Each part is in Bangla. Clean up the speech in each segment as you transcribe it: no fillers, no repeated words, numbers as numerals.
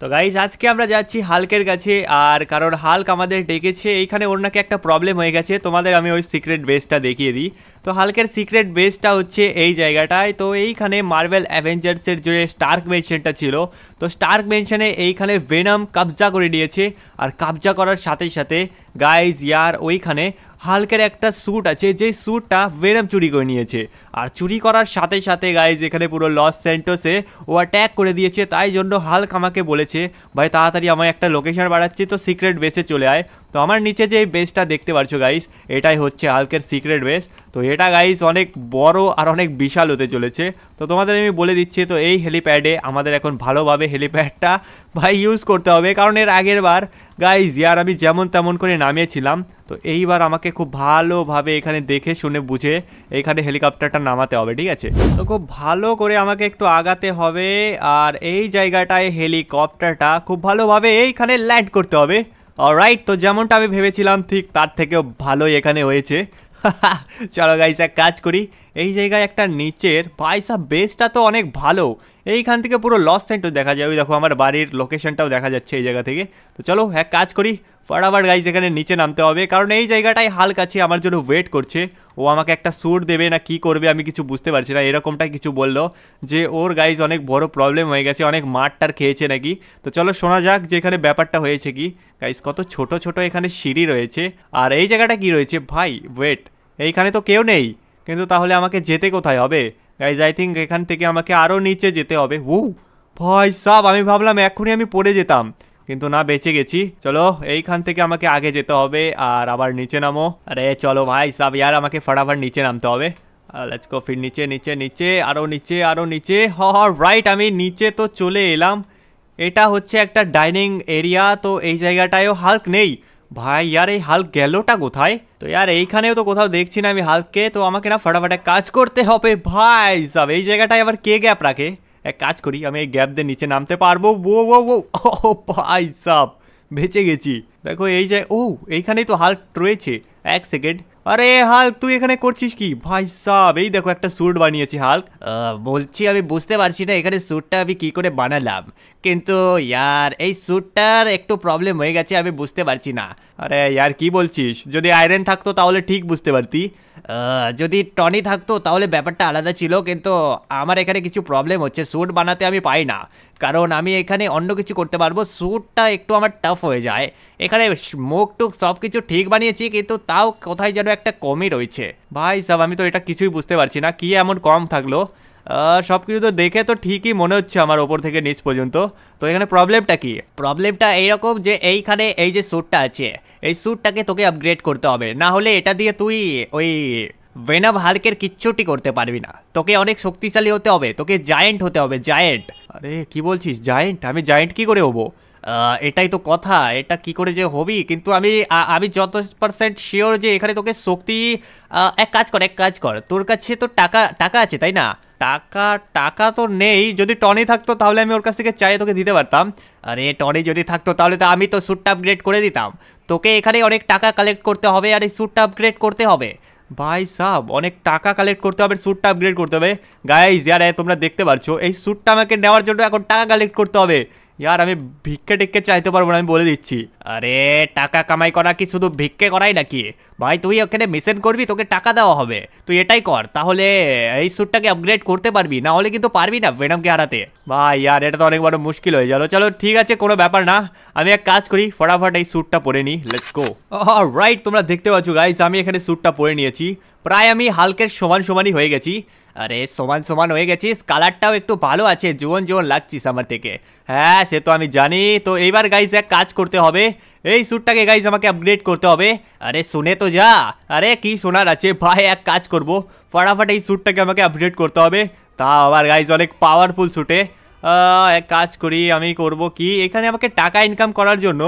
তো গাইজ আজকে আমরা যাচ্ছি হাল্কের কাছে। আর কারণ হাল্ক আমাদের ডেকেছে, এইখানে ওর নাকি একটা প্রবলেম হয়ে গেছে। তোমাদের আমি ওই সিক্রেট বেসটা দেখিয়ে দিই। তো হাল্কের সিক্রেট বেসটা হচ্ছে এই জায়গাটায়। তো এইখানে মার্বেল অ্যাভেঞ্জার্সের যে স্টার্ক মেনশনটা ছিল, তো স্টার্ক মেনশনে এইখানে ভেনম কবজা করে নিয়েছে। আর কবজা করার সাথে সাথে গাইজ ইয়ার ওইখানে হাল্কের একটা স্যুট আছে, যে স্যুটটা ভেনম চুরি করে নিয়েছে। আর চুরি করার সাথে সাথে গাইজ এখানে পুরো লস স্যান্টোসে ও অ্যাট্যাক করে দিয়েছে। তাই জন্য হাল্ক আমাকে বলেছে ভাই তাড়াতাড়ি আমার একটা লোকেশন বাড়াচ্ছি, তো সিক্রেট বেসে চলে আয়। তো আমার নিচে যে বেসটা দেখতে পাচ্ছ গাইজ, এটাই হচ্ছে হাল্কের সিক্রেট বেস। তো এটা গাইজ অনেক বড় আর অনেক বিশাল হতে চলেছে। তো তোমাদের আমি বলে দিচ্ছি, তো এই হেলিপ্যাডে আমাদের এখন ভালোভাবে হেলিপ্যাডটা ভাই ইউজ করতে হবে, কারণ এর আগের বার গাইজ ইয়ার আমি যেমন তেমন করে নামিয়েছিলাম। তো এইবার আমাকে খুব ভালোভাবে এখানে দেখে শুনে বুঝে এইখানে হেলিকপ্টারটা নামাতে হবে, ঠিক আছে? তো খুব ভালো করে আমাকে একটু আগাতে হবে। আর এই জায়গাটায় হেলিকপ্টারটা খুব ভালোভাবে এইখানে ল্যান্ড করতে হবে। অলরাইট, তো যেমনটা আমি ভেবেছিলাম ঠিক তার থেকেও ভালোই এখানে হয়েছে। চলো গাইস এক কাজ করি, এই জায়গায় একটা নিচের ভাইসা বেসটা তো অনেক ভালো। এইখান থেকে পুরো লস সেন্টার দেখা যায়। ওই দেখো আমার বাড়ির লোকেশনটাও দেখা যাচ্ছে এই জায়গা থেকে। তো চলো এক কাজ করি, ফটাফট গাইস এখানে নিচে নামতে হবে, কারণ এই জায়গাটায় হাল্ক আছে আমার জন্য ওয়েট করছে। ও আমাকে একটা স্যুট দেবে না কি করবে আমি কিছু বুঝতে পারছি না। এরকমটাই কিছু বললো যে ওর গাইস অনেক বড় প্রবলেম হয়ে গেছে, অনেক মারটার খেয়েছে নাকি। তো চলো শোনা যাক যে এখানে ব্যাপারটা হয়েছে কি। গাইস কত ছোট ছোট এখানে সিঁড়ি রয়েছে। আর এই জায়গাটা কি রয়েছে ভাই, ওয়েট, এইখানে তো কেউ নেই, কিন্তু তাহলে আমাকে যেতে কোথায় হবে গাইজ? আই থিঙ্ক এখান থেকে আমাকে আরও নিচে যেতে হবে। ও ভাই সাব, আমি ভাবলাম এক্ষুনি আমি পড়ে যেতাম, কিন্তু না বেঁচে গেছি। চলো এইখান থেকে আমাকে আগে যেতে হবে আর আবার নিচে নামো। আরে চলো ভাই সাব ইয়ার আমাকে ফটাফট নিচে নামতে হবে। লেটস গো, ফির নিচে নিচে নিচে আরও নিচে আরও নিচে। রাইট, আমি নিচে তো চলে এলাম। এটা হচ্ছে একটা ডাইনিং এরিয়া। তো এই জায়গাটায়ও হাল্ক নেই ভাই। ইয়ার এই হাল্ক গেলটা কোথায়? তো ইয়ার এইখানেও তো কোথাও দেখছি না আমি হাল্ককে। তো আমাকে না ফটাফট কাজ করতে হবে ভাই সাব। এই জায়গাটায় আবার কে গ্যাপ রাখে? এক কাজ করি, আমি এই গ্যাপ দিয়ে নিচে নামতে পারবো। ও ভাই সাব, বেঁচে গেছি। দেখো এই যে এইখানেই তো হাল্ক রয়েছে। এক সেকেন্ড, আরে হাল্ক তুই এখানে করছিস কি ভাই সাব? এই দেখো একটা স্যুট বানিয়েছি হাল্ক। বলছি আমি বুঝতে পারছি না এখানে স্যুটটা আমি কি করে বানালাম, কিন্তু ইয়ার এই স্যুটটার একটু প্রবলেম হয়ে গেছে, আমি বুঝতে পারছি না। আরে ইয়ার কি বলছিস? যদি আয়রন থাকতো তাহলে ঠিক বুঝতে পারতি, যদি টনি থাকতো তাহলে ব্যাপারটা আলাদা ছিল। কিন্তু আমার এখানে কিছু প্রবলেম হচ্ছে, স্যুট বানাতে আমি পাই না, কারণ আমি এখানে অন্য কিছু করতে পারবো, স্যুটটা একটু আমার টাফ হয়ে যায়। এখানে মুখ টুক সব কিছু ঠিক বানিয়েছি, কিন্তু তাও কোথায় যেন একটা কমই রয়েছে ভাই সাব। আমি তো এটা কিছুই বুঝতে পারছি না, কি এমন কম থাকলো? সব কিছু তো দেখে তো ঠিকই মনে হচ্ছে আমার ওপর থেকে নিচ পর্যন্ত। তো এখানে প্রবলেমটা কি? প্রবলেমটা এইরকম যে এইখানে এই যে স্যুটটা আছে, এই স্যুটটাকে তোকে আপগ্রেড করতে হবে, না হলে এটা দিয়ে তুই ওই ভেনম হাল্কের কিচ্ছুটি করতে পারবি না। তোকে অনেক শক্তিশালী হতে হবে, তোকে জায়েন্ট হতে হবে, জায়েন্ট। আরে কি বলছিস জায়েন্ট? আমি জায়েন্ট কি করে হবো? এটাই তো কথা, এটা কি করে যে হবি? কিন্তু আমি যত পার্সেন্ট শিওর যে এখানে তোকে শক্তি। এক কাজ কর, তোর কাছে তো টাকা টাকা আছে তাই না? টাকা টাকা তো নেই। যদি টনি থাকতো তাহলে আমি ওর কাছ থেকে চাই তোকে দিতে পারতাম। আরে টনি যদি থাকতো তাহলে তো আমি তো স্যুটটা আপগ্রেড করে দিতাম। তোকে এখানে অনেক টাকা কালেক্ট করতে হবে আর এই স্যুটটা আপগ্রেড করতে হবে ভাই সাব। অনেক টাকা কালেক্ট করতে হবে, স্যুটটা আপগ্রেড করতে হবে। গাইজ ইয়ার তোমরা দেখতে পাচ্ছ এই স্যুটটা আমাকে নেওয়ার জন্য এখন টাকা কালেক্ট করতে হবে। ইয়ার আমি ভিক্ষে টিক্ষে চাইতে পারবো না, আমি বলে দিচ্ছি। আরে টাকা কামাই করা কি শুধু ভিক্ষে করাই নাকি ভাই? তুই ওখানে মিশন করবি, তোকে টাকা দেওয়া হবে, তুই এটাই কর, তাহলে এই স্যুটটাকে আপগ্রেড করতে পারবি, না হলে কিন্তু পারবি না ভেনমকে হারাতে ভাই। ইয়ার এটা তো অনেক বড় মুশকিল হয়ে গেল। চলো ঠিক আছে, কোনো ব্যাপার না, আমি এক কাজ করি ফটাফট এই স্যুটটা পরে নিই। Let's go. রাইট, তোমরা দেখতে পাচ্ছ গাইস আমি এখানে স্যুটটা পরে নিয়েছি। প্রায় আমি হাল্কের সমান সমানই হয়ে গেছি। আরে সমান সমান হয়ে গেছিস, কালারটাও একটু ভালো আছে, জোন জোন লাগছিস আমার থেকে। হ্যাঁ সে তো আমি জানি। তো এইবার গাইজ এক কাজ করতে হবে, এই স্যুটটাকে গাইজ আমাকে আপগ্রেড করতে হবে। আরে শুনে তো যা, আরে কি শোনার আছে ভাই? এক কাজ করব, ফটাফট এই স্যুটটাকে আমাকে আপগ্রেড করতে হবে, তা আবার গাইজ অনেক পাওয়ারফুল স্যুটে। এক কাজ করি, আমি করব কি, এখানে আমাকে টাকা ইনকাম করার জন্য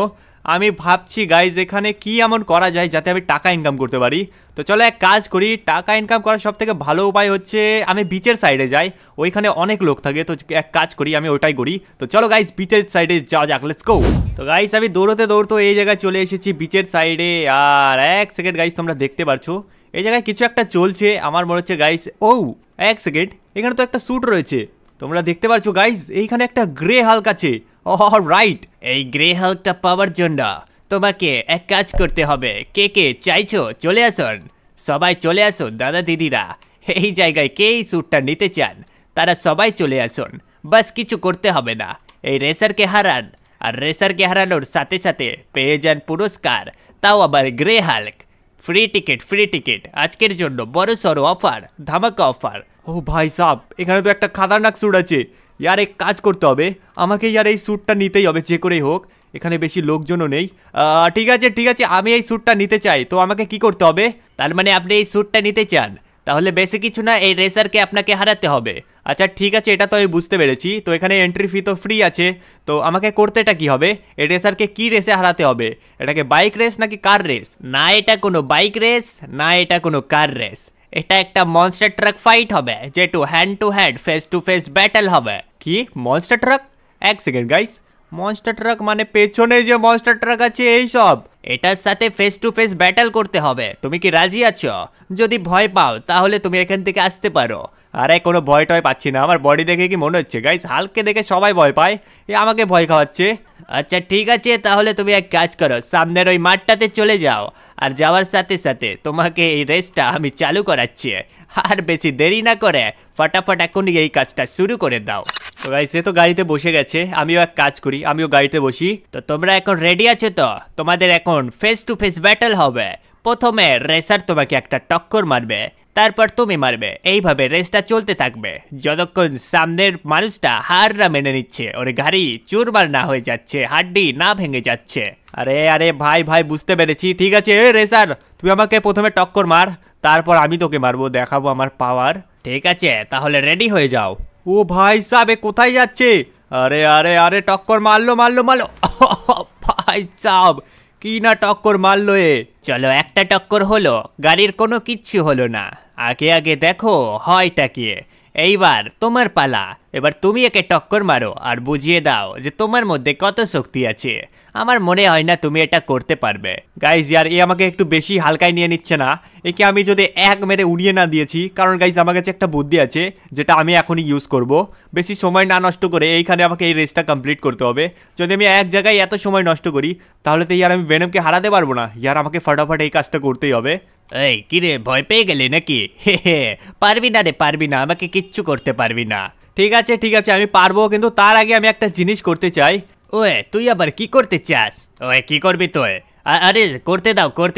আমি ভাবছি গাইজ এখানে কি এমন করা যায় যাতে আমি টাকা ইনকাম করতে পারি। তো চলো এক কাজ করি, টাকা ইনকাম করার সব থেকে ভালো উপায় হচ্ছে আমি বিচের সাইডে যাই, ওইখানে অনেক লোক থাকে। তো এক কাজ করি, আমি ওইটাই করি। তো চলো গাইজ বিচের সাইডে যাওয়া যাক, লেটস গো। তো গাইজ আমি দৌড়তে দৌড়তে এই জায়গায় চলে এসেছি বিচের সাইডে। আর এক সেকেন্ড গাইজ, তোমরা দেখতে পারছো এই জায়গায় কিছু একটা চলছে আমার মনে হচ্ছে গাইজ। এক সেকেন্ড, এখানে তো একটা স্যুট রয়েছে, তোমরা দেখতে পারছো গাইজ, এইখানে একটা গ্রে হাল্ক আছে। রাইট, এই গ্রে হাল্কটা পাওয়ার জন্য তোমাকে এক কাজ করতে হবে। কে কে চাইছো চলে আসুন, সবাই চলে আসুন দাদা দিদিরা। এই জায়গায় কে এই স্যুটটা নিতে চান তারা সবাই চলে আসুন, বাস কিছু করতে হবে না। এই রেসারকে হারান, আর রেসারকে হারানোর সাথে সাথে পেয়ে যান পুরস্কার, তাও আবার গ্রে হাল্ক। ফ্রি টিকিট আজকের জন্য বড় সড়ো অফার, ধামাকা অফার। ও ভাই সাব, এখানে তো একটা খাতারনাক স্যুট আছে। ইয়ার এক কাজ করতে হবে, আমাকে ইয়ার এই স্যুটটা নিতেই হবে যে করেই হোক। এখানে বেশি লোকজনও নেই। ঠিক আছে, আমি এই স্যুটটা নিতে চাই। তো আমাকে কি করতে হবে? তার মানে আপনি এই স্যুটটা নিতে চান, তাহলে বেশি কিছু না, এই রেসারকে আপনাকে হারাতে হবে। আচ্ছা ঠিক আছে, এটা তো আমি বুঝতে পেরেছি। তো এখানে এন্ট্রি ফি তো ফ্রি আছে, তো আমাকে করতেটা কি হবে? এই রেসারকে কি রেসে হারাতে হবে? এটাকে বাইক রেস নাকি কার রেস? না এটা কোনো বাইক রেস, না এটা কোনো কার রেস, এটা একটা মনস্টার ট্রাক ফাইট হবে, যেটু hand to hand face to face battle হবে। কি মনস্টার ট্রাক? এক সেকেন্ড গাইস, মনস্টার ট্রাক মানে পেছনে যে মনস্টার ট্রাক আছে এই সব? এটার সাথে ফেস টু ফেস ব্যাটল করতে হবে। তুমি কি রাজি আছো? যদি ভয় পাও তাহলে তুমি এখান থেকে আসতে পারো। আরে কোনো ভয় টয় পাচ্ছি না, আমার বডি দেখে কি মনে হচ্ছে গাইস হালকে দেখে সবাই ভয় পায়, এ আমাকে ভয় খাওয়াচ্ছে। আচ্ছা ঠিক আছে, তাহলে তুমি এক কাজ করো, সামনের ওই মাঠটাতে চলে যাও, আর যাওয়ার সাথে সাথে তোমাকে এই রেসটা আমি চালু করাচ্ছি। আর বেশি দেরি না করে ফটাফট এখনই এই কাজটা শুরু করে দাও। তো গাইস সে তো গাড়িতে বসে গেছে, আমিও এক কাজ করি, আমিও গাড়িতে বসি। তো তোমরা এখন রেডি আছো তো? তোমাদের এখন ফেস টু ফেস ব্যাটল হবে। প্রথমে রেসার তোমাকে একটা টক্কর মারবে, তারপর তুমি মারবে, এইভাবে রেসটা চলতে থাকবে যতক্ষণ সামনের মানুষটা হার না মেনে নিচ্ছে, ওর গাড়ি চুরমার না হয়ে যাচ্ছে, হাড্ডি না ভেঙে যাচ্ছে। আরে ভাই বুঝতে পেরেছি, ঠিক আছে। রেসার তুই আমাকে প্রথমে টক্কর মার, তারপর আমি তোকে মারবো, দেখাবো আমার পাওয়ার। ঠিক আছে, তাহলে রেডি হয়ে যাও। ও ভাই সাহেব কোথায় যাচ্ছে? আরে টক্কর মারলো ভাই সাহেব কি না টক্কর মারলো এ। চলো একটা টক্কর হলো, গাড়ির কোনো কিচ্ছু হলো না। আগে দেখো হয়টা কি। এইবার তোমার পালা, এবার তুমি একে টক্কর মারো আর বুঝিয়ে দাও যে তোমার মধ্যে কত শক্তি আছে। আমার মনে হয় না তুমি এটা করতে পারবে। গাইজ ইয়ার এ আমাকে একটু বেশি হালকায় নিয়ে নিচ্ছে না? একে আমি যদি এক মেরে উড়িয়ে না দিয়েছি, কারণ গাইজ আমার কাছে একটা বুদ্ধি আছে যেটা আমি এখনই ইউজ করব। বেশি সময় না নষ্ট করে এইখানে আমাকে এই রেসটা কমপ্লিট করতে হবে। যদি আমি এক জায়গায় এত সময় নষ্ট করি তাহলে তো ইয়ার আমি ভেনমকে হারাতে পারবো না। ইয়ার আমাকে ফটাফট এই কাজটা করতেই হবে। এই কিরে ভয় পেয়ে গেলে নাকি? পারবি না রে, পারবি না, আমাকে কিচ্ছু করতে পারবি না। ঠিক আছে আমি পারবো, কিন্তু তার আগে আমি একটা জিনিস করতে চাই। ওয়ে তুই আবার কি করতে চাস? ওয়ে কি করবি তুই? আরে করতে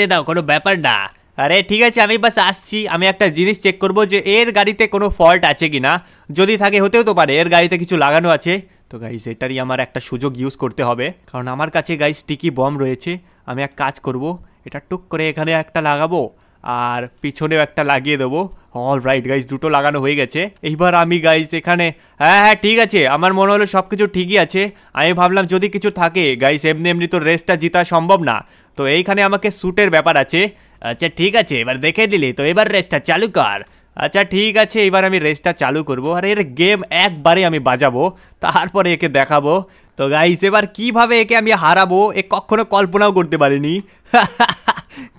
দাও, কোনো ব্যাপার না। আরে ঠিক আছে আমি বাস আসছি, আমি একটা জিনিস চেক করব যে এর গাড়িতে কোনো ফল্ট আছে কিনা। যদি থাকে হতেও তো পারে এর গাড়িতে কিছু লাগানো আছে। তো গাইস এটারই আমার একটা সুযোগ ইউজ করতে হবে, কারণ আমার কাছে গাইস স্টিকি বম রয়েছে। আমি এক কাজ করব, এটা টুক করে এখানে একটা লাগাবো আর পিছনেও একটা লাগিয়ে দেবো। অল রাইট গাইস, দুটো লাগানো হয়ে গেছে। এইবার আমি গাইস এখানে হ্যাঁ ঠিক আছে, আমার মনে হলো সব কিছু ঠিকই আছে। আমি ভাবলাম যদি কিছু থাকে গাইস, এমনি তো রেসটা জিতা সম্ভব না। তো এইখানে আমাকে স্যুটের ব্যাপার আছে। আচ্ছা ঠিক আছে, এবার দেখে দিলি তো, এবার রেসটা চালু কর। আচ্ছা ঠিক আছে, এবার আমি রেসটা চালু করবো, আর এর গেম একবারে আমি বাজাবো, তারপরে একে দেখাবো। তো গাইস এবার কিভাবে একে আমি হারাবো এ কখনো কল্পনাও করতে পারিনি।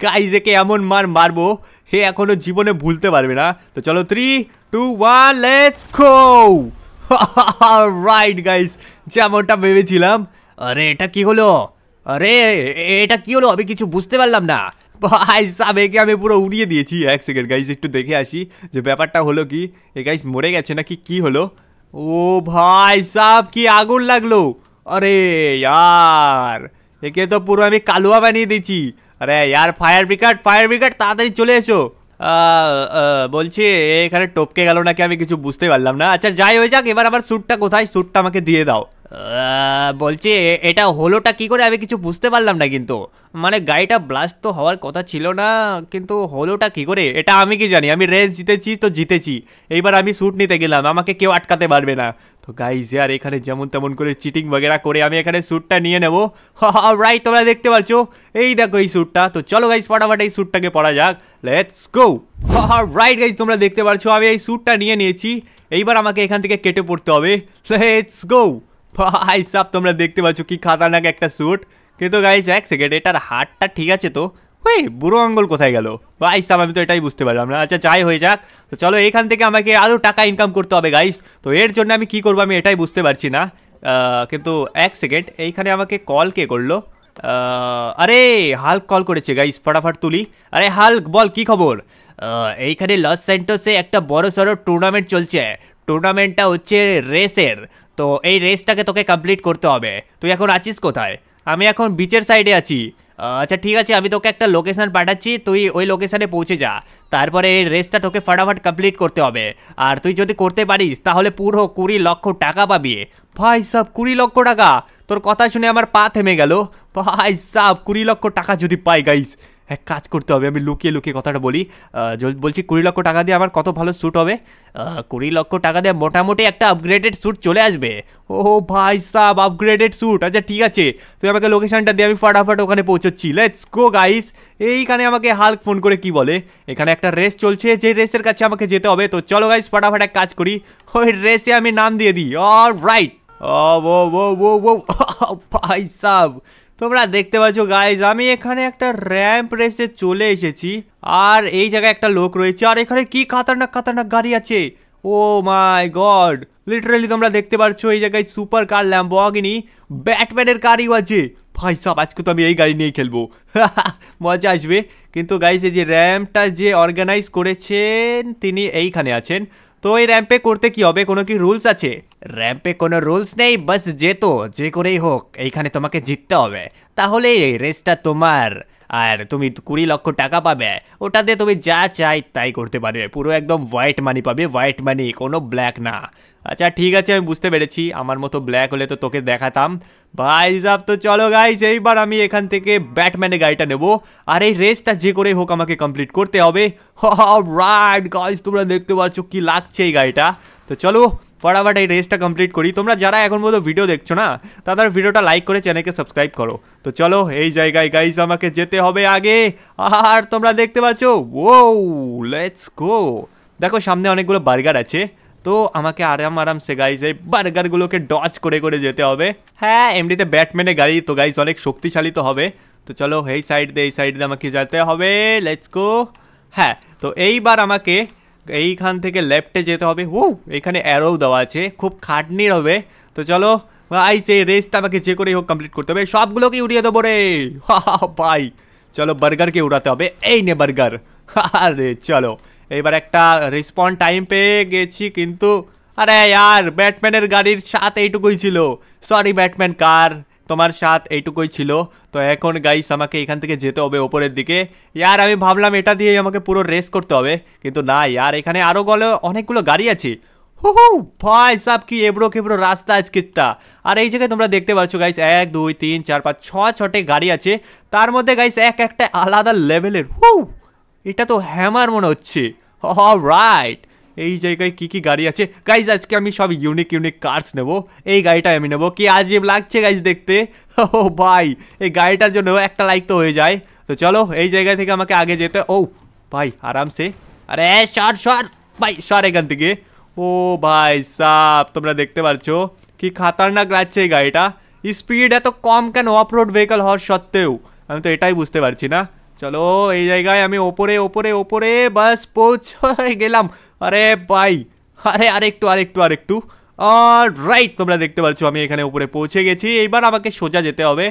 গাইস একে এমন মারবো হে এখনো জীবনে ভুলতে পারবে না। তো চলো 3, 2, 1 লেটস গো। রাইট গাইস, যেমনটা ভেবেছিলাম। আরে এটা কি হলো? আমি কিছু বুঝতে পারলাম না। ভাই সাহেব একে আমি পুরো উড়িয়ে দিয়েছি। এক সেকেন্ড গাইস, একটু দেখে আসি যে ব্যাপারটা হলো কি। এ গাইস মরে গেছে নাকি কি হলো? ও ভাই সাহেব কি আগুন লাগলো! আরে यार একে তো পুরো আমি কালুয়া বানিয়ে দিয়েছি। আরে यार ফায়ার ব্রিগেড তাড়াতাড়ি চলে এসো। বলছি এখানে টপকে গেল নাকি আমি কিছু বুঝতে পারলাম না। আচ্ছা যাই হয়ে যাক, এবার আমার স্যুটটা কোথায়? স্যুটটা আমাকে দিয়ে দাও। বলছি এটা হলোটা কি করে আমি কিছু বুঝতে পারলাম না, কিন্তু মানে গাড়িটা ব্লাস্ট তো হওয়ার কথা ছিল না, কিন্তু হলোটা কি করে এটা আমি কি জানি। আমি রেস জিতেছি তো জিতেছি, এইবার আমি স্যুট নিতে গেলাম, আমাকে কেউ আটকাতে পারবে না। তো গাইজ यार এখানে যেমন তেমন করে চিটিং বগেরা করে আমি এখানে স্যুটটা নিয়ে নেবো। রাইট, তোমরা দেখতে পাচ্ছ এই দেখো এই স্যুটটা। তো চলো গাইজ ফটাফট এই স্যুটটাকে পরা যাক, লেটস গো। রাইট গাইজ তোমরা দেখতে পাচ্ছ আমি এই স্যুটটা নিয়ে নিয়েছি, এইবার আমাকে এখান থেকে কেটে পড়তে হবে। Let's go. ভাই সাব তোমরা দেখতে পাচ্ছ কি খাতারনাক একটা স্যুট, কিন্তু গাইজ এক সেকেন্ড এটার হাতটা ঠিক আছে তো? ওই বুড়ো আঙ্গুল কোথায় গেল ভাই সাব? আমি তো এটাই বুঝতে পারলাম না। আচ্ছা যাই হয়ে যাক, তো চলো এখান থেকে আমাকে আরও টাকা ইনকাম করতে হবে গাইজ। তো এর জন্য আমি কি করবো আমি এটাই বুঝতে পারছি না। কিন্তু এক সেকেন্ড, এইখানে আমাকে কল কে করলো? আরে হাল্ক কল করেছে গাইস, ফটাফট তুলি। আরে হাল্ক বল, কি খবর? এইখানে লস স্যান্টোসে একটা বড় সড়ো টুর্নামেন্ট চলছে। টুর্নামেন্টটা হচ্ছে রেসের। তো এই রেসটাকে তোকে কমপ্লিট করতে হবে। তুই এখন আছিস কোথায়? আমি এখন বিচের সাইডে আছি। আচ্ছা ঠিক আছে, আমি তোকে একটা লোকেশন পাঠাচ্ছি, তুই ওই লোকেশনে পৌঁছে যা। তারপরে এই রেসটা তোকে ফটাফট কমপ্লিট করতে হবে। আর তুই যদি করতে পারিস তাহলে পুরো 20 লক্ষ টাকা পাবি। ভাই সাব 20 লক্ষ টাকা? তোর কথা শুনে আমার পা থেমে গেল। ভাই সাব 20 লক্ষ টাকা যদি পাই গাইস, এক কাজ করতে হবে, আমি লুকিয়ে লুকিয়ে কথাটা বলি। বলছি 20 লক্ষ টাকা দিয়ে আমার কত ভালো স্যুট হবে। 20 লক্ষ টাকা দিয়ে মোটামুটি একটা আপগ্রেডেড স্যুট চলে আসবে। ও ভাই সাব আপগ্রেডেড স্যুট, আচ্ছা ঠিক আছে, তুই আমাকে লোকেশনটা দিয়ে আমি ফটাফট ওখানে পৌঁছচ্ছি। Let's go guys. এইখানে আমাকে হাল্ক ফোন করে কি বলে, এখানে একটা রেস চলছে, যে রেসের কাছে আমাকে যেতে হবে। তো চলো গাইস ফটাফট এক কাজ করি, ওই রেসে আমি নাম দিয়ে দিই। অলরাইট। ভাই সাব তোমরা দেখতে পাচ্ছ গাইজ, আমি এখানে একটা র্যাম্প রেসে চলে এসেছি। আর এই জায়গায় একটা লোক রয়েছে, আর এখানে কি খাতারনাক খাতারনাক গাড়ি আছে। ও মাই গড, লিটারালি তোমরা দেখতে পাচ্ছ এই জায়গায় সুপার কার, ল্যাম্বরগিনি, ব্যাটম্যানের গাড়িও আছে। ভাই সাব আজকে তো আমি এই গাড়ি নিয়েই খেলবো, মজা আসবে। কিন্তু গাইজ এই যে র্যাম্পটা যে অর্গানাইজ করেছেন তিনি এইখানে আছেন। তো এই র্যাম্পে করতে কি হবে, কোনো কি রুলস আছে? র্যাম্পে কোনো রুলস নেই, বাস যেতো যে করেই হোক এইখানে তোমাকে জিততে হবে, তাহলে এই রেসটা তোমার। আর তুমি 20 লক্ষ টাকা পাবে, ওটাতে তুমি যা চাই তাই করতে পারবে, পুরো একদম হোয়াইট মানি পাবে, হোয়াইট মানি, কোনো ব্ল্যাক না। আচ্ছা ঠিক আছে, আমি বুঝতে পেরেছি, আমার মতো ব্ল্যাক হলে তো তোকে দেখাতাম। ভাই সাব তো চলো গাইস, এইবার আমি এখান থেকে ব্যাটম্যানের গাড়িটা নেব, আর এই রেসটা যে করে হোক আমাকে কমপ্লিট করতে হবে। রাইট গাইস, তোমরা দেখতে পাচ্ছ কি লাগছে এই গাড়িটা। তো চলো ফটাফট এই রেসটা কমপ্লিট করি। তোমরা যারা এখন মতো ভিডিও দেখছো না, তাদের ভিডিওটা লাইক করে চ্যানেলকে সাবস্ক্রাইব করো। তো চলো এই জায়গায় গাইস আমাকে যেতে হবে আগে। আর তোমরা দেখতে পাচ্ছ, ও লেটস গো। দেখো সামনে অনেকগুলো বার্গার আছে, তো আমাকে আরামসে গাইজ এই বার্গারগুলোকে ডচ করে করে যেতে হবে। হ্যাঁ এমনিতে ব্যাটম্যানের গাড়ি তো গাইজ অনেক শক্তিশালী তো হবে। তো চলো এই সাইড দিয়ে আমাকে যেতে হবে, লেটস গো। হ্যাঁ তো এইবার আমাকে এইখান থেকে লেফটে যেতে হবে। ও এখানে অ্যারো দেওয়া আছে, খুব খাটনির হবে। তো চলো গাইজ এই রেসটা আমাকে যে করেই হোক কমপ্লিট করতে হবে, সবগুলোকে উড়িয়ে দেবো রে ভাই। চলো বার্গারকে উড়াতে হবে, এই নে বার্গার। আরে চলো এবার একটা রেসপন্স টাইম পেয়ে গেছি, কিন্তু আরে यार ব্যাটম্যানের গাড়ির সাথ এইটুকুই ছিল। সরি ব্যাটম্যান কার, তোমার সাথ এইটুকুই ছিল। তো এখন গাইস আমাকে এখান থেকে যেতে হবে ওপরের দিকে। यार আমি ভাবলাম এটা দিয়ে আমাকে পুরো রেস করতে হবে, কিন্তু না यार এখানে আরও অনেকগুলো গাড়ি আছে। হু ভাই সাব কি এবড়ো খেবড়ো রাস্তা আজকেরটা। আর এই জায়গায় তোমরা দেখতে পাচ্ছ গাইস 1 2 3 4 5 6 গাড়ি আছে, তার মধ্যে গাইস একটা আলাদা লেভেলের। এটা তো হ্যামার মনে হচ্ছে। অলরাইট, এই জায়গায় কি কি গাড়ি আছে গাইজ, আজকে আমি সব ইউনিক কার্স নেব। এই গাড়িটা আমি নেব, কি আজীব লাগছে গাইজ দেখতে। ও ভাই এই গাড়িটার জন্য একটা লাইক তো হয়ে যায়। তো চলো এই জায়গা থেকে আমাকে আগে যেতে। ও ভাই আরামসে, আরে সর ভাই সর এখান থেকে। ও ভাই সাব তোমরা দেখতে পাচ্ছ কি খাতারনাক লাগছে এই গাড়িটা, স্পিড এত কম কেন অফ রোড ভেহিকল হওয়ার সত্ত্বেও, আমি তো এটাই বুঝতে পারছি না। চলো এই জায়গায় আমি ওপরে বাস পৌঁছে গেলাম। আরে ভাই আরে আরেকটু। অলরাইট তোমরা দেখতে পাচ্ছ আমি এখানে উপরে পৌঁছে গেছি, এইবার আমাকে সোজা যেতে হবে।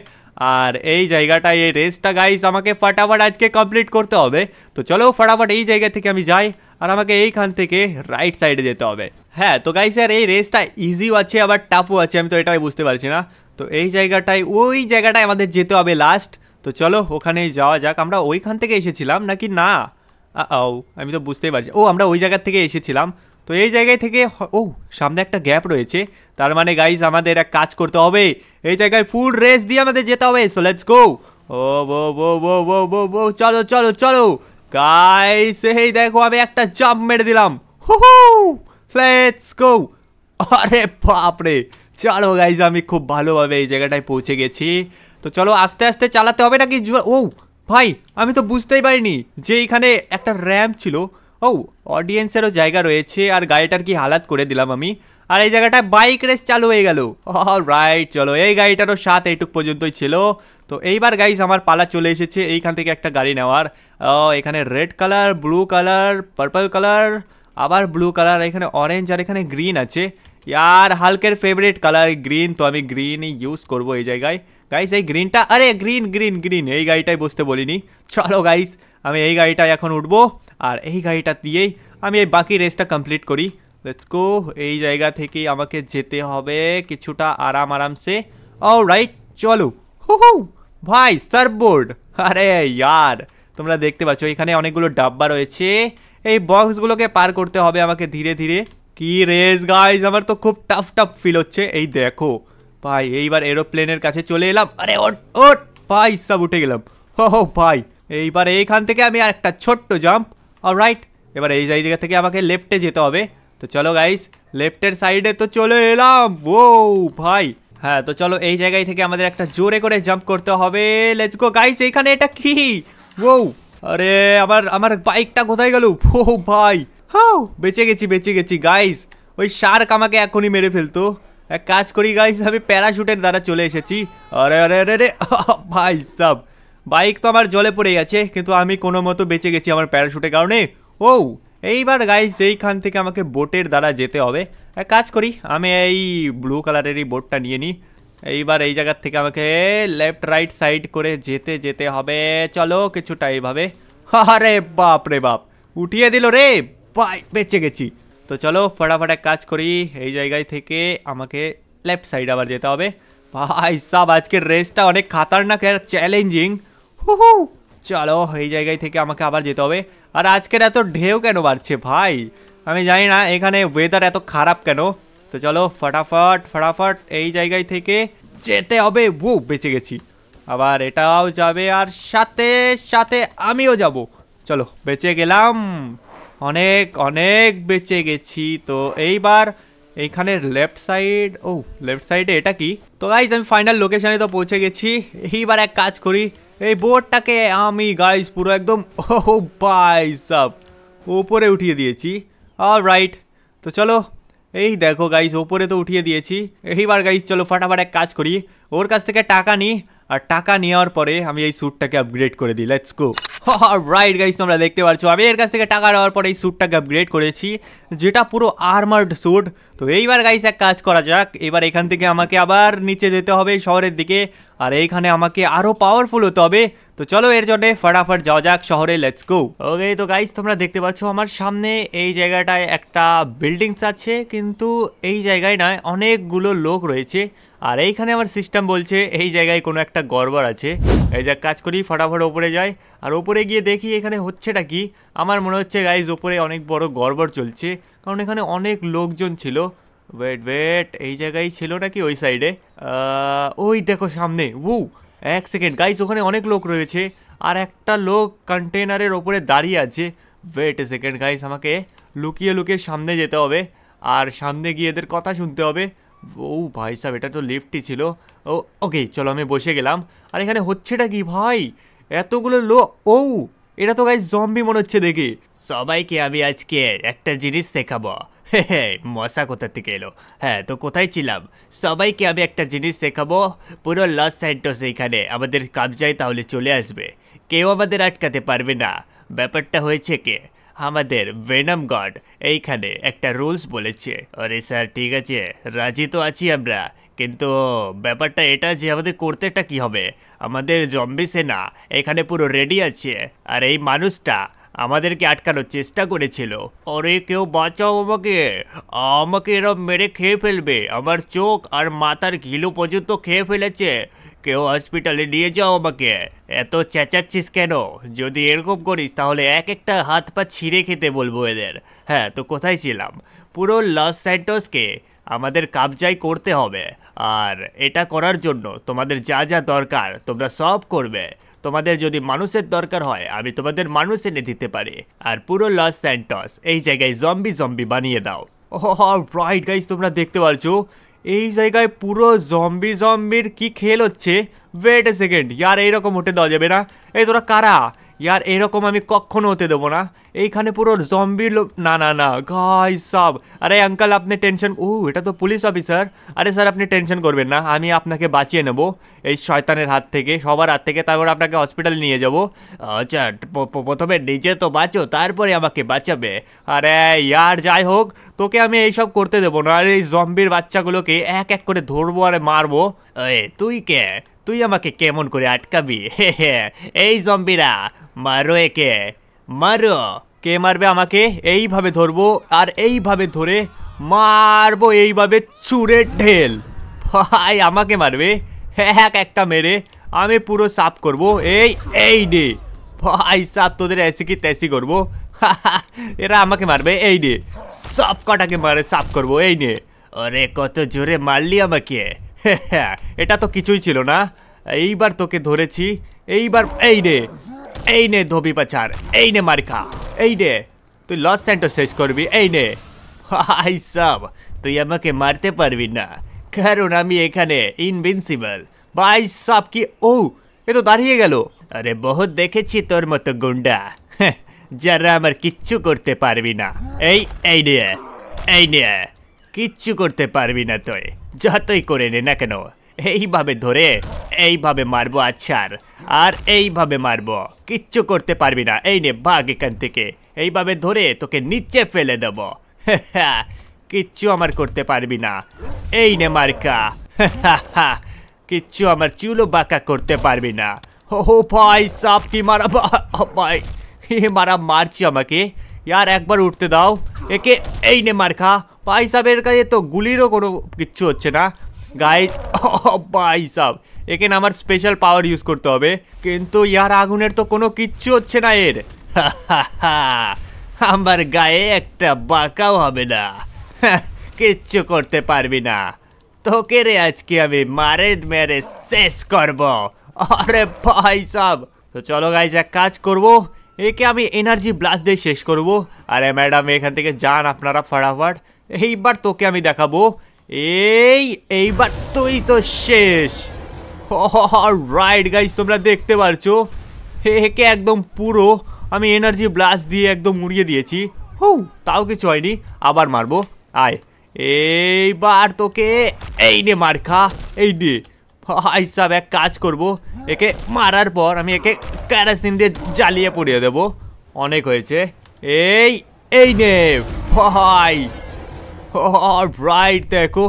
আর এই জায়গাটায় এই রেসটা গাইস আমাকে ফটাফট আজকে কমপ্লিট করতে হবে। তো চলো ফটাফট এই জায়গা থেকে আমি যাই, আর আমাকে এইখান থেকে রাইট সাইডে যেতে হবে। হ্যাঁ তো গাইস আর এই রেসটা ইজিও আছে আবার টাফও আছে, আমি তো এটাই বুঝতে পারছি না। তো এই জায়গাটায় ওই জায়গাটায় আমাদের যেতে হবে লাস্ট। তো চলো ওখানেই যাওয়া যাক। আমরা ওইখান থেকে এসেছিলাম নাকি না, আমি তো বুঝতেই পারছি। ও আমরা ওই জায়গার থেকে এসেছিলাম। তো এই জায়গায় থেকে ও সামনে একটা গ্যাপ রয়েছে, তার মানে গাইজ আমাদের এক কাজ করতে হবে, এই জায়গায় ফুল রেস দিয়ে আমাদের যেতে হবে। So let's go. ও চলো গাইস, এই দেখো আমি একটা জাম্প মেরে দিলাম। Let's go. আরে বাপরে, চলো গাইজ আমি খুব ভালোভাবে এই জায়গাটায় পৌঁছে গেছি। তো চলো আস্তে আস্তে চালাতে হবে নাকি। ও ভাই আমি তো বুঝতেই পারিনি যে এইখানে একটা র্যাম্প ছিল। ও অডিয়েন্সেরও জায়গা রয়েছে, আর গাড়িটার কি হালাত করে দিলাম আমি। আর এই জায়গাটায় বাইক রেস চালু হয়ে গেল। অলরাইট চলো, এই গাড়িটারও সাথে এইটুক পর্যন্তই ছিল। তো এইবার গাইজ আমার পালা চলে এসেছে এইখান থেকে একটা গাড়ি নেওয়ার। এখানে red colour, blue colour, purple colour, আবার ব্লু কালার, এখানে অরেঞ্জ, আর এখানে গ্রিন আছে। यार হালকের ফেভারিট কালার গ্রিন, তো আমি গ্রিনই ইউজ করব এই জায়গায়। গাইস এই গ্রিনটা, আরে গ্রিন গ্রিন গ্রিন, এই গাড়িটাই বসতে বলিনি। চলো গাইস আমি এই গাড়িটায় এখন উঠবো, আর এই গাড়িটা দিয়েই আমি এই বাকি রেসটা কমপ্লিট করি। Let's go. এই জায়গা থেকেই আমাকে যেতে হবে কিছুটা আরামসে। অলরাইট চলো। হু হু ভাই সার্ফবোর্ড, আরে ইয়ার তোমরা দেখতে পাচ্ছ এখানে অনেকগুলো ডাব্বা রয়েছে, এই বক্সগুলোকে পার করতে হবে আমাকে ধীরে ধীরে। কি রেস গাইস, আমার তো খুব টাফ টাফ ফিল হচ্ছে। এই দেখো ভাই এইবার এরোপ্লেনের কাছে চলে এলাম। আরে ওট ওট ভাই সব উঠে গেলাম। হো ভাই এইবার এইখান থেকে আমি আর একটা ছোট্ট জাম্প। অলরাইট এবার এই জায়গা থেকে আমাকে লেফটে যেতে হবে। তো চলো গাইস লেফটের সাইডে তো চলে এলাম। ও ভাই হ্যাঁ, তো চলো এই জায়গায় থেকে আমাদের একটা জোরে করে জাম্প করতে হবে। Let's go guys. এইখানে এটা কি? ও আরে আমার বাইকটা কোথায় গেল? ও ভাই হাউ বেঁচে গেছি গাইস। ওই শার্ক আমাকে এখনই মেরে ফেলতো। এক কাজ করি গাইস, আমি প্যারাশুটের দ্বারা চলে এসেছি। আরে আরে আরে আরে ভাই সব বাইক তো আমার জলে পড়ে গেছে, কিন্তু আমি কোনো মতো বেঁচে গেছি আমার প্যারাশুটের কারণে। ও এইবার গাইস এইখান থেকে আমাকে বোটের দ্বারা যেতে হবে। এক কাজ করি, আমি এই ব্লু কালারেরই বোটটা নিয়ে নিই। এইবার এই জায়গার থেকে আমাকে লেফট রাইট সাইড করে যেতে হবে। চলো কিছুটা এইভাবে। আরে বাপ রে বাপ, উঠিয়ে দিল রে ভাই, বেঁচে গেছি। তো চলো ফটাফট এক কাজ করি, এই জায়গায় থেকে আমাকে লেফট সাইড আবার যেতে হবে। ভাই সব আজকের রেসটা অনেক খাতারনাক আর চ্যালেঞ্জিং। হু চলো এই জায়গায় থেকে আমাকে আবার যেতে হবে। আর আজকের এত ঢেউ কেন বাড়ছে ভাই, আমি জানি না এখানে ওয়েদার এত খারাপ কেন। তো চলো ফটাফট এই জায়গায় থেকে যেতে হবে। বেঁচে গেছি। আবার এটাও যাবে আর সাথে সাথে আমিও যাব। চলো বেঁচে গেলাম, অনেক অনেক বেঁচে গেছি। তো এইবার এইখানে লেফট সাইডে এটা কি? তো গাইস আমি ফাইনাল লোকেশনে তো পৌঁছে গেছি। এইবার এক কাজ করি, এই বোর্ডটাকে আমি গাইস পুরো একদম ভাই সব ওপরে উঠিয়ে দিয়েছি। অলরাইট তো চলো এই দেখো গাইস ওপরে তো উঠিয়ে দিয়েছি। এইবার গাইস চলো ফটাফট এক কাজ করি, ওর কাছ থেকে টাকা নিই, আর টাকা নেওয়ার পরে আমি এই স্যুটটাকে আপগ্রেড করে দিই। Let's go. রাইট গাইস তোমরা দেখতে পাচ্ছ আমি এর কাছ থেকে টাকা নেওয়ার পরে এই স্যুটটাকে আপগ্রেড করেছি, যেটা পুরো আর্মার্ড স্যুট। তো এইবার গাইস এক কাজ করা যাক, এবার এখান থেকে আমাকে আবার নিচে যেতে হবে শহরের দিকে, আর এইখানে আমাকে আরো পাওয়ারফুল হতে হবে। তো চলো এর জন্য ফটাফট যাওয়া যাক শহরে। Let's go. ওকে তো গাইস তোমরা দেখতে পাচ্ছ আমার সামনে এই জায়গাটায় একটা বিল্ডিংস আছে, কিন্তু এই জায়গায় নয়, অনেকগুলো লোক রয়েছে। আর এইখানে আমার সিস্টেম বলছে এই জায়গায় কোনো একটা গড়বড় আছে। এই যা কাজ করি ফটাফট ওপরে যাই, আর ওপরে গিয়ে দেখি এখানে হচ্ছেটা কি। আমার মনে হচ্ছে গাইজ ওপরে অনেক বড় গড়বড় চলছে, কারণ এখানে অনেক লোকজন ছিল। ওয়েট এই জায়গায় ছিল নাকি ওই সাইডে? ওই দেখো সামনে। এক সেকেন্ড গাইজ, ওখানে অনেক লোক রয়েছে আর একটা লোক কন্টেনারের ওপরে দাঁড়িয়ে আছে। ওয়েট এ সেকেন্ড গাইজ, আমাকে লুকিয়ে সামনে যেতে হবে, আর সামনে গিয়ে এদের কথা শুনতে হবে। ভাই সাহেব এটা তো লিফটই ছিল। ওকে চলো আমি বসে গেলাম। আর এখানে হচ্ছেটা কি ভাই, এতগুলো লোক। এটা তো গাইস জম্বি মনে হচ্ছে দেখে। সবাইকে আমি আজকে একটা জিনিস শেখাবো। মশা কোথা থেকে এলো? হ্যাঁ তো কোথায় ছিলাম? সবাইকে আমি একটা জিনিস শেখাবো, পুরো লস স্যান্টোস এইখানে আমাদের কবজায় তাহলে চলে আসবে, কেউ আমাদের আটকাতে পারবে না। ব্যাপারটা হয়েছে কি, আমাদের ভেনম গড এইখানে একটা রুলস বলেছে। আরে স্যার ঠিক আছে রাজি তো আছি আমরা, কিন্তু ব্যাপারটা এটা যে আমাদের করতেটা কি হবে। আমাদের জম্বি সেনা এখানে পুরো রেডি আছে, আর এই মানুষটা আমাদেরকে আটকানোর চেষ্টা করেছিল। আরে কেউ বাঁচাও আমাকে, আমাকে এরা মেরে খেয়ে ফেলবে, আমার চোখ আর মাথার ঘিলু পর্যন্ত খেয়ে ফেলেছে, কেউ হসপিটালে নিয়ে যাও আমাকে। এত চেঁচাচ্ছিস কেন? যদি এরকম করিস তাহলে এক একটা হাত পা ছিঁড়ে খেতে বলবো এদের। হ্যাঁ তো কোথায় ছিলাম, পুরো লস স্যান্টোসকে আমাদের কবজায় করতে হবে, আর এটা করার জন্য তোমাদের যা যা দরকার তোমরা সব করবে। তোমাদের যদি মানুষের দরকার হয় আমি তোমাদের মানুষ এনে দিতে পারি, আর পুরো লস স্যান্টোস এই জায়গায় জম্বি বানিয়ে দাও। রাইট গাইস তোমরা দেখতে পাচ্ছ এই জায়গায় পুরো জম্বির কি খেল হচ্ছে। ওয়েট এ সেকেন্ড ইয়ার, এইরকম হতে দেওয়া যাবে না। এই তোরা কারা? ইয়ার এরকম আমি কখনো হতে দেবো না। এইখানে পুরো জম্বির লোক, না না না গাইস সব। আরে আঙ্কেল আপনি টেনশন, এটা তো পুলিশ অফিসার। আরে স্যার আপনি টেনশন করবেন না, আমি আপনাকে বাঁচিয়ে নেব এই শয়তানের হাত থেকে, সবার হাত থেকে। তারপর আপনাকে হসপিটালে নিয়ে যাব। আচ্ছা প্রথমে নিজে তো বাঁচো, তারপরে আমাকে বাঁচাবে। আরে ইয়ার যাই হোক, তোকে আমি এইসব করতে দেবো না। আর এই জম্বির বাচ্চাগুলোকে এক এক করে ধরবো আর মারবো। তুই কে? তুই আমাকে কেমন করে আটকাবি? এই জম্বিরা মারো একে, মারো। কে মারবে আমাকে? এইভাবে ধরবো আর এইভাবে ধরে মারবো, এইভাবে চুরে ঢেল। ভাই আমাকে মারবে, এক একটা মেরে আমি পুরো সাফ করবো। এই নে ভাই সাফ, তোদের এসি কি তেসি করবো। এরা আমাকে মারবে, এই নে সব কটাকে মারে সাফ করবো, এই নে। আরে কত জোরে মারলি আমাকে। এটা তো কিছুই ছিল না। এইবার তোকে ধরেছি, এইবার এই নে ধোবি পাচার, এই নে মার্কা, এই নে তুই লস স্যান্টোস শেষ করবি, এই নে। ভাই সব তুই আমাকে মারতে পারবি না, কারণ আমি এখানে ইনভিনসিবল। ভাই সব কি, এ তো দাঁড়িয়ে গেল। আরে বহুত দেখেছি তোর মতো গুন্ডা, যারা আমার কিচ্ছু করতে পারবি না। এই নে কিচ্ছু করতে পারবি না তুই, যতই করে নে না কেন। এইভাবে ধরে এইভাবে মারবো আচ্ছার, আর এইভাবে মারবো, কিচ্ছু করতে পারবি না। এই নে ভাগ এখান থেকে, এইভাবে ধরে তোকে নিচে ফেলে দেব। কিচ্ছু আমার করতে পারবি না। এই নে মার্কা, কিচ্ছু আমার চুলো বাঁকা করতে পারবি না। ও ভাই সাপ কি মারা, ভাই মারা মারছি আমাকে। यार একবার উঠতে দাও একে। এই নে মার্কা। ভাই সাহেবের কাছে তো গুলিরও কোনো কিচ্ছু হচ্ছে না গাইজ। ভাই সাহেব একে না আমার স্পেশাল পাওয়ার ইউজ করতে হবে, কিন্তু ইয়ার আগুনের তো কোনো কিচ্ছু হচ্ছে না এর। আমার গায়ে একটা বাঁকাও হবে না, কিচ্ছু করতে পারবি না। তোকে রে আজকে আমি মারে মেরে শেষ করব। আরে ভাই সাহেব, তো চলো গাইজ এক কাজ করবো, একে আমি এনার্জি ব্লাস্ট দিয়ে শেষ করব। আরে ম্যাডাম এখান থেকে যান আপনারা ফটাফট। এইবার তোকে আমি দেখাবো, এইবার তুই তো শেষ। রাইট গাইজ, তোমরা দেখতে পারছো একে একদম পুরো আমি এনার্জি ব্লাস্ট দিয়ে একদম উড়িয়ে দিয়েছি। তাও কিছু হয়নি, আবার মারবো। আয় এইবার তোকে এই নে মার খা, এই নে। ভাই সাহেব এক কাজ করবো, একে মারার পর আমি একে কেরোসিন দিয়ে জ্বালিয়ে পুড়িয়ে দেবো। অনেক হয়েছে। এই নে ভাই। রাইট দেখো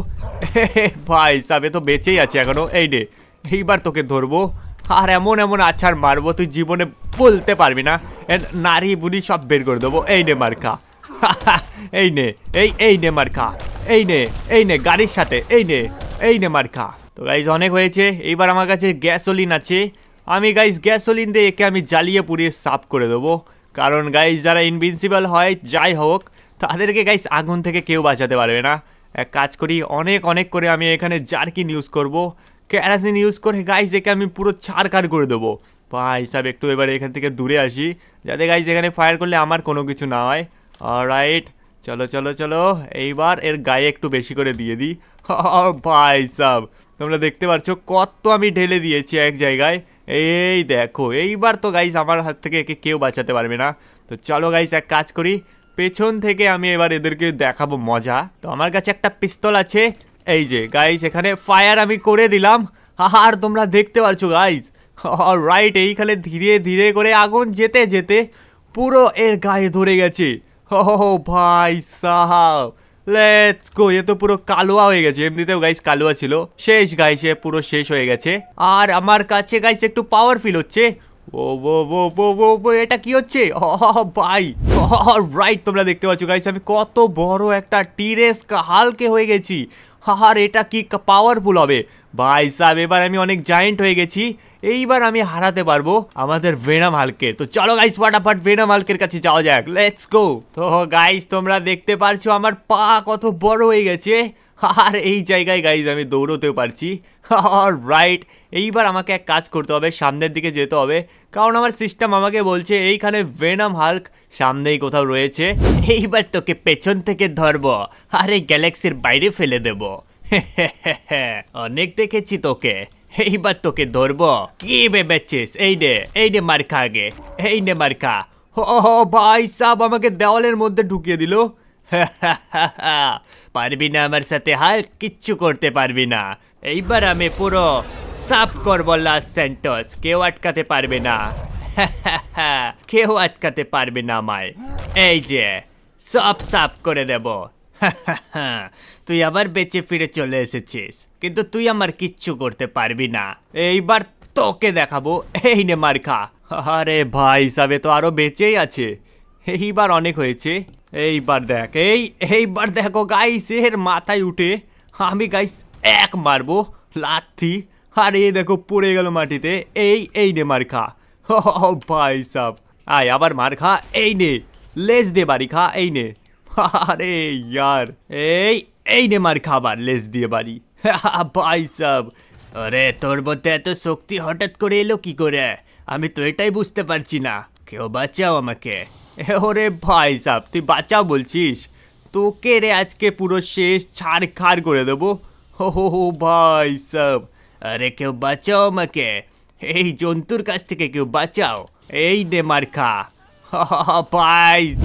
ভাই সাহেব তো বেঁচেই আছে এখনো। এই নে এইবার তোকে ধরবো আর এমন এমন আছাড় মারবো তুই জীবনে বলতে পারবি না। নারী বুড়ি সব বের করে দেবো। এই নে মার খা, এই নে এই নে মার খা, এই নে গাড়ির সাথে, এই নে মার খা। তো গাইজ অনেক হয়েছে, এইবার আমার কাছে গ্যাসোলিন আছে। আমি গাইজ গ্যাসোলিন দিয়ে একে আমি জ্বালিয়ে পুড়িয়ে সাফ করে দেবো, কারণ গাইজ যারা ইনভিনসিবল হয় যাই হোক তাদেরকে গাইজ আগুন থেকে কেউ বাঁচাতে পারবে না। এক কাজ করি, অনেক করে আমি এখানে জারকিন ইউজ করব, কেরোসিন ইউজ করে গাইজ একে আমি পুরো ছাড়খাড় করে দেবো। ভাই সাহেব একটু এবার এখান থেকে দূরে আসি, যাতে গাইজ এখানে ফায়ার করলে আমার কোনো কিছু না হয়। অলরাইট চলো চলো চলো, এইবার এর গায়ে একটু বেশি করে দিয়ে দিই। ভাই সাহেব তোমরা দেখতে পাচ্ছ কত আমি ঢেলে দিয়েছি এক জায়গায়। এই দেখো এইবার তো গাইস আমার হাত থেকে একে কেউ বাঁচাতে পারবে না। তো চলো গাইস এক কাজ করি, পেছন থেকে আমি এবার এদেরকে দেখাবো মজা। তো আমার কাছে একটা পিস্তল আছে, এই যে গাইস এখানে ফায়ার আমি করে দিলাম। আর তোমরা দেখতে পাচ্ছ গাইস, রাইট এইখানে ধীরে ধীরে করে আগুন যেতে যেতে পুরো এর গায়ে ধরে গেছে। ভাই সাহাব লেটস গো, এ তো পুরো কালোয়া হয়ে গেছে, এমনিতেও গাইস কালোয়া ছিল। শেষ গাইসে পুরো শেষ হয়ে গেছে। আর আমার কাছে গাইস একটু পাওয়ার ফিল হচ্ছে। এটা কি হচ্ছে ভাই? রাইট তোমরা দেখতে পাচ্ছ গাইস আমি কত বড় একটা টিরেস হালকে হয়ে গেছি। আর এটা কি পাওয়ারফুল হবে ভাই সাহেব। এবার আমি অনেক জায়েন্ট হয়ে গেছি, এইবার আমি হারাতে পারবো আমাদের ভেনাম হাল্ককে। তো চলো গাইস ফটাফট ভেনাম হাল্কের কাছে যাওয়া যাক, লেটস গো। তো গাইস তোমরা দেখতে পারছো আমার পা কত বড় হয়ে গেছে, আর এই জায়গায় গাইস আমি দৌড়তেও পারছি। রাইট এইবার আমাকে এক কাজ করতে হবে, সামনের দিকে যেতে হবে, কারণ আমার সিস্টেম আমাকে বলছে এইখানে ভেনাম হাল্ক সামনেই কোথাও রয়েছে। এইবার তোকে পেছন থেকে ধরবো আর এই গ্যালাক্সির বাইরে ফেলে দেব। অনেক দেখেছি তোকে, এইবার তোকে ধরবো। কি ভেবেছিস? এই নে মার খা আগে, এই নে মার খা। ও ভাই সাব আমাকে দেওয়ালের মধ্যে ঢুকিয়ে দিল। পারবি না আমার সাথে হাল্ক, কিচ্ছু করতে পারবি না। এইবার আমি পুরো সাফ করবো লস স্যান্টোস, কেউ আটকাতে পারবে না। কেউ আটকাতে পারবে না আমায়। এই যে সব সাফ করে দেব। তুই আবার বেঁচে ফিরে চলে এসেছিস, কিন্তু তুই আমার কিচ্ছু করতে পারবি না। এইবার তোকে দেখাবো, এই নে মার খা। আরে ভাই সাবে তো আরো বেঁচেই আছে। এইবার অনেক হয়েছে। এইবার দেখ, এইবার দেখো গাইস, এর মাথায় উঠে আমি গাইস এক মারবো লাথি। আর এই দেখো পড়ে গেল মাটিতে। এই নে মার খা। ভাই সাব আয় আবার মার খা। এই নে লেজ দে বাড়ি খা, এই নে। আরে ইয়ার, এই নে মার খাবার লেজ দিয়ে বাড়ি। ভাই সাব, আরে তোর মধ্যে এত শক্তি হঠাৎ করে এলো কি করে? আমি তো এটাই বুঝতে পারছি না। কেউ বাঁচাও আমাকে। ওরে ভাই সাব, তুই বাঁচাও বলছিস? তোকে রে আজকে পুরো শেষ ছাড় খাড় করে দেবো। হো ভাই সাব, আরে কেউ বাঁচাও আমাকে, এই জন্তুর কাছ থেকে কেউ বাঁচাও। এই নে মার খা। গাইস,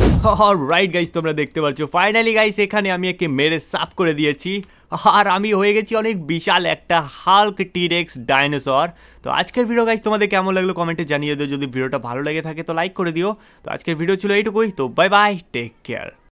রাইট গাইস, তোমরা দেখতে পাচ্ছ ফাইনালি গাইস এখানে আমি একে মেরে সাফ করে দিয়েছি। আর আমি হয়ে গেছি অনেক বিশাল একটা হাল্ক টিরেক্স ডাইনোসর। তো আজকের ভিডিও গাইস তোমাদের কেমন লাগলো কমেন্টে জানিয়ে দিও। যদি ভিডিওটা ভালো লেগে থাকে তো লাইক করে দিও। তো আজকের ভিডিও ছিল এইটুকুই। তো বাই বাই, টেক কেয়ার।